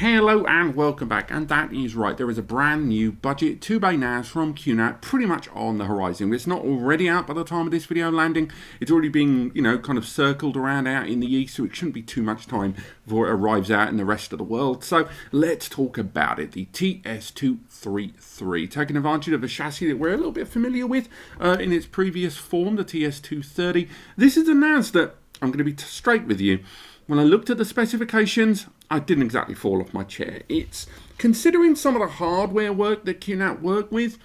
Hello and welcome back, and that is right, there is a brand new budget 2-bay NAS from Qnap pretty much on the horizon. It's not already out by the time of this video landing. It's already being, kind of circled around out in the east, so it shouldn't be too much time before it arrives out in the rest of the world. So let's talk about it. The TS-233, taking advantage of a chassis that we're a little bit familiar with in its previous form, the TS-230. This is a NAS that, I'm going to be straight with you, when I looked at the specifications, I didn't exactly fall off my chair. It's, considering some of the hardware work that Qnap work with,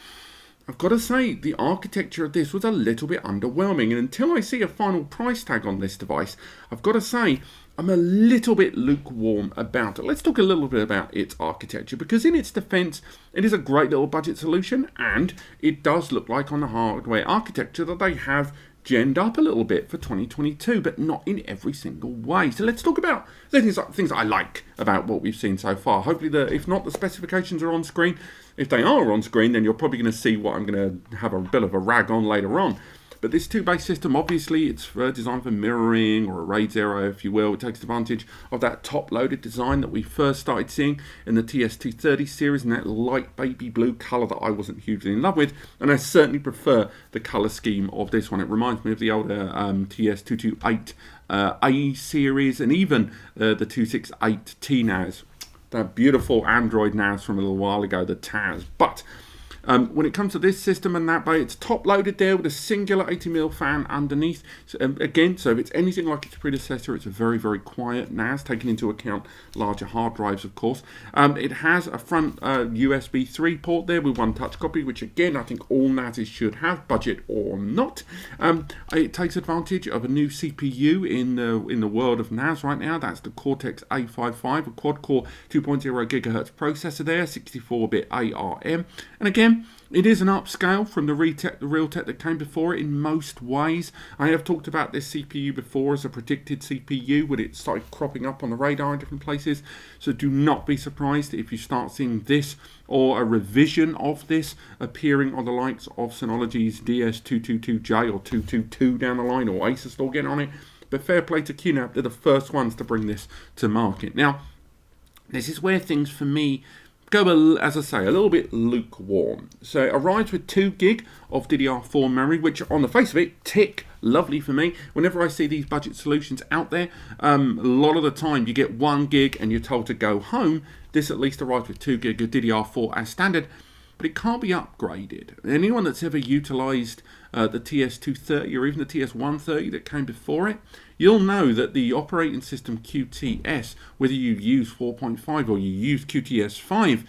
I've got to say the architecture of this was a little bit underwhelming. And until I see a final price tag on this device, I've got to say I'm a little bit lukewarm about it. Let's talk a little bit about its architecture, because in its defense, it is a great little budget solution, and it does look like on the hardware architecture that they have genned up a little bit for 2022, but not in every single way. So let's talk about the things I like about what we've seen so far. Hopefully, if not, the specifications are on screen. If they are on screen, then you're probably going to see what I'm going to have a bit of a rag on later on. But this 2-bay system, obviously, it's designed for mirroring, or a RAID 0, if you will. It takes advantage of that top-loaded design that we first started seeing in the TS-230 series, and that light baby blue colour that I wasn't hugely in love with. And I certainly prefer the colour scheme of this one. It reminds me of the older TS-228 A series, and even the 268T NAS. That beautiful Android NAS from a little while ago, the TAS. But when it comes to this system and that bay, it's top loaded there with a singular 80mm fan underneath. So, again, so if it's anything like its predecessor, it's a very, very quiet NAS, taking into account larger hard drives, of course. It has a front USB 3 port there with one touch copy, which again, I think all NASes should have, budget or not. It takes advantage of a new CPU in the world of NAS right now. That's the Cortex A55, a quad-core 2.0 GHz processor there, 64-bit ARM. And again, it is an upscale from the Realtek that came before it in most ways. I have talked about this CPU before as a predicted CPU when it started cropping up on the radar in different places. So do not be surprised if you start seeing this or a revision of this appearing on the likes of Synology's DS222J or 222 down the line, or Asus will get on it. But fair play to Qnap, they're the first ones to bring this to market. Now, this is where things for me go, as I say, a little bit lukewarm. So it arrives with 2 gig of DDR4 memory, which on the face of it, tick, lovely for me. Whenever I see these budget solutions out there, a lot of the time you get 1 gig and you're told to go home. This at least arrives with 2 gig of DDR4 as standard, but it can't be upgraded. Anyone that's ever utilized the TS-230 or even the TS-130 that came before it, you'll know that the operating system QTS, whether you use 4.5 or you use QTS 5,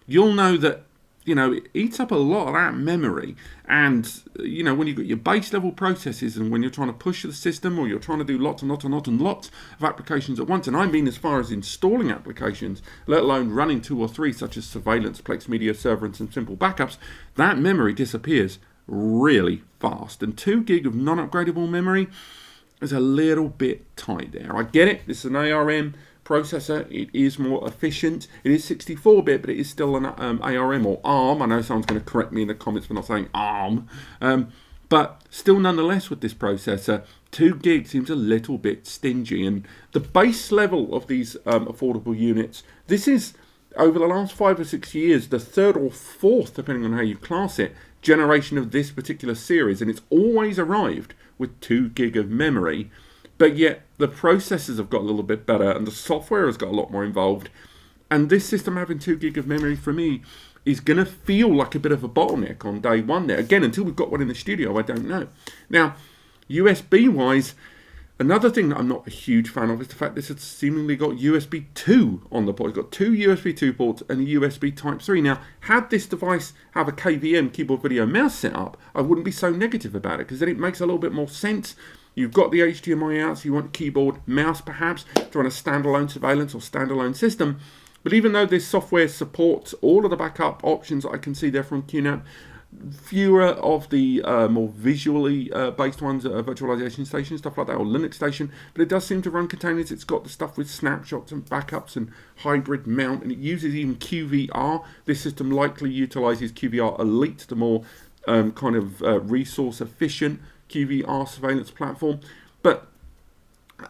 you'll know that, it eats up a lot of that memory. And, when you've got your base level processes and when you're trying to push the system, or you're trying to do lots and lots and lots and lots of applications at once, and I mean as far as installing applications, let alone running 2 or 3, such as surveillance, Plex Media Server, and some simple backups, that memory disappears really fast. And 2 gig of non-upgradable memory is a little bit tight there. I get it, this is an ARM processor, it is more efficient, it is 64-bit, but it is still an ARM or ARM. I know someone's going to correct me in the comments for not saying ARM, but still nonetheless with this processor, 2 gig seems a little bit stingy. And the base level of these affordable units, this is, over the last 5 or 6 years, the 3rd or 4th, depending on how you class it, generation of this particular series, and it's always arrived with 2 gig of memory, but yet the processors have got a little bit better and the software has got a lot more involved. And this system having 2 gig of memory for me is going to feel like a bit of a bottleneck on day one there. Again, until we've got one in the studio, I don't know. Now, USB wise, another thing that I'm not a huge fan of is the fact this has seemingly got USB 2 on the port. It's got 2 USB 2 ports and a USB Type 3. Now, had this device have a KVM keyboard video mouse setup, I wouldn't be so negative about it, because then it makes a little bit more sense. You've got the HDMI out, so you want keyboard, mouse perhaps, to run a standalone surveillance or standalone system. But even though this software supports all of the backup options that I can see there from Qnap, fewer of the more visually based ones, virtualization station, stuff like that, or Linux station, but it does seem to run containers. It's got the stuff with snapshots and backups and hybrid mount, and it uses even QVR. This system likely utilizes QVR Elite, the more resource efficient QVR surveillance platform. But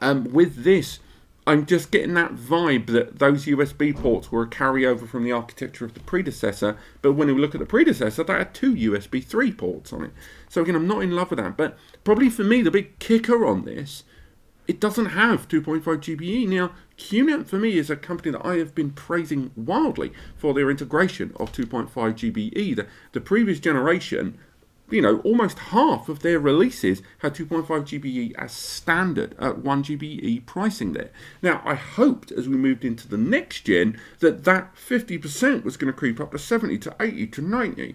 with this, I'm just getting that vibe that those USB ports were a carryover from the architecture of the predecessor, but when we look at the predecessor, they had 2 USB 3 ports on it. So again, I'm not in love with that, but probably for me, the big kicker on this, it doesn't have 2.5 GBE. Now, Qnap for me is a company that I have been praising wildly for their integration of 2.5 GBE. The previous generation, you know, almost half of their releases had 2.5 GBE as standard at 1 GBE pricing there. Now, I hoped as we moved into the next gen that 50% was going to creep up to 70 to 80 to 90.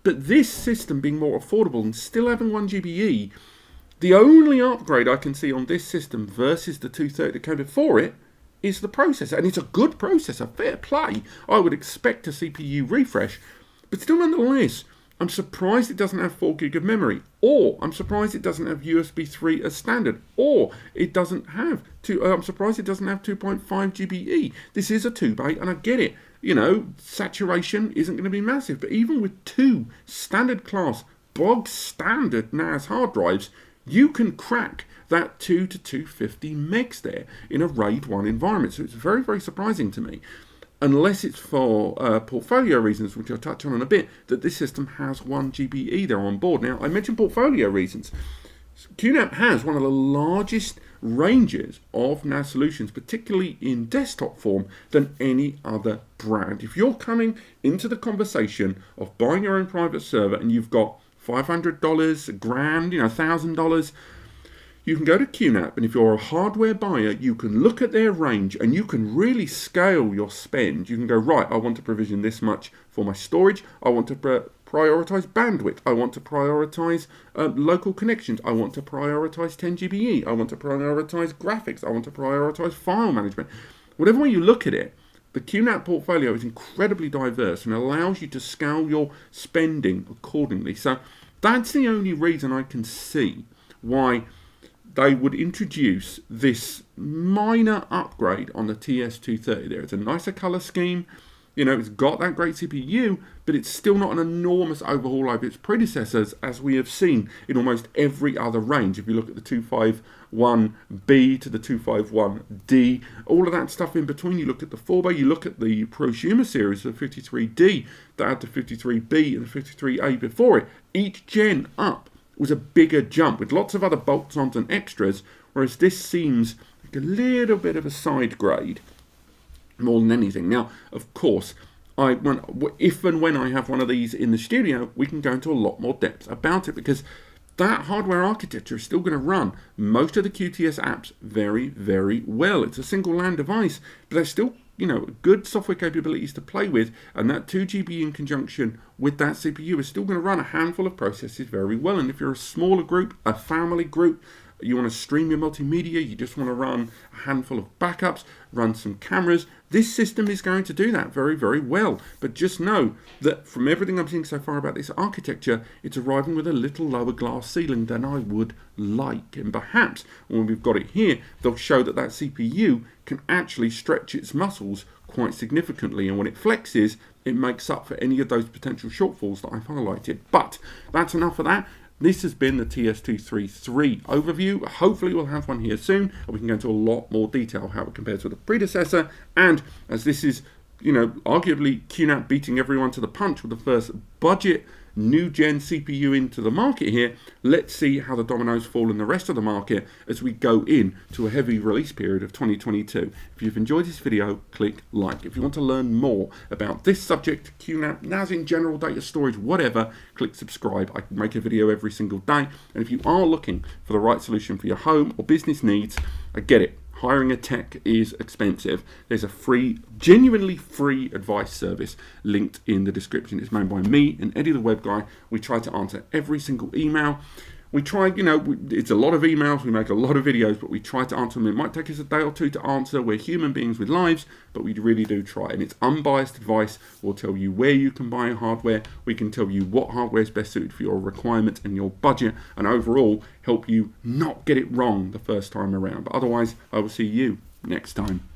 But this system being more affordable and still having 1 GBE, the only upgrade I can see on this system versus the 230 that came before it is the processor. And it's a good processor, fair play. I would expect a CPU refresh, but still nonetheless, I'm surprised it doesn't have 4 gig of memory, or I'm surprised it doesn't have USB 3 as standard, or it doesn't have I'm surprised it doesn't have 2.5 GBE. This is a 2-bay, and I get it. You know, saturation isn't going to be massive, but even with 2 standard class, bog standard NAS hard drives, you can crack that 2 to 250 megs there in a RAID 1 environment. So it's very, very surprising to me, unless it's for portfolio reasons, which I'll touch on in a bit, that this system has 1 GBE there on board. Now, I mentioned portfolio reasons. Qnap has one of the largest ranges of NAS solutions, particularly in desktop form, than any other brand. If you're coming into the conversation of buying your own private server and you've got $500, $1,000, $1,000, you can go to Qnap, and if you're a hardware buyer, you can look at their range and you can really scale your spend. You can go, right, I want to provision this much for my storage. I want to prioritize bandwidth. I want to prioritize local connections. I want to prioritize 10 GBE. I want to prioritize graphics. I want to prioritize file management. Whatever way you look at it, the Qnap portfolio is incredibly diverse and allows you to scale your spending accordingly. So that's the only reason I can see why they would introduce this minor upgrade on the TS-233 there. It's a nicer color scheme. You know, it's got that great CPU, but it's still not an enormous overhaul over its predecessors, as we have seen in almost every other range. If you look at the 251B to the 251D, all of that stuff in between, you look at the 4-bay, you look at the prosumer series, the 53D, that had the 53B and the 53A before it, each gen up was a bigger jump with lots of other bolts-ons and extras, whereas this seems like a little bit of a side grade more than anything. Now, of course, if and when I have one of these in the studio, we can go into a lot more depth about it, because that hardware architecture is still going to run most of the QTS apps very, very well. It's a single LAN device, but there's still, you know, good software capabilities to play with, and that 2 GB in conjunction with that CPU is still going to run a handful of processes very well. And if you're a smaller group, a family group, you want to stream your multimedia, you just want to run a handful of backups, run some cameras, this system is going to do that very, very well. But just know that from everything I'm seeing so far about this architecture, it's arriving with a little lower glass ceiling than I would like. And perhaps when we've got it here, they'll show that that CPU can actually stretch its muscles quite significantly, and when it flexes, it makes up for any of those potential shortfalls that I've highlighted. But that's enough of that. This has been the TS-233 overview. Hopefully we'll have one here soon, and we can go into a lot more detail how it compares with the predecessor. And as this is, you know, arguably Qnap beating everyone to the punch with the first budget new gen CPU into the market here, let's see how the dominoes fall in the rest of the market as we go in to a heavy release period of 2022. If you've enjoyed this video, click like. If you want to learn more about this subject, Qnap, NAS in general, data storage, whatever, click subscribe. I make a video every single day. And if you are looking for the right solution for your home or business needs, I get it. Hiring a tech is expensive. There's a free, genuinely free advice service linked in the description. It's made by me and Eddie the Web Guy. We try to answer every single email. We try, you know, it's a lot of emails, we make a lot of videos, but we try to answer them. It might take us a day or two to answer. We're human beings with lives, but we really do try. And it's unbiased advice. We'll tell you where you can buy hardware. We can tell you what hardware is best suited for your requirements and your budget, and overall help you not get it wrong the first time around. But otherwise, I will see you next time.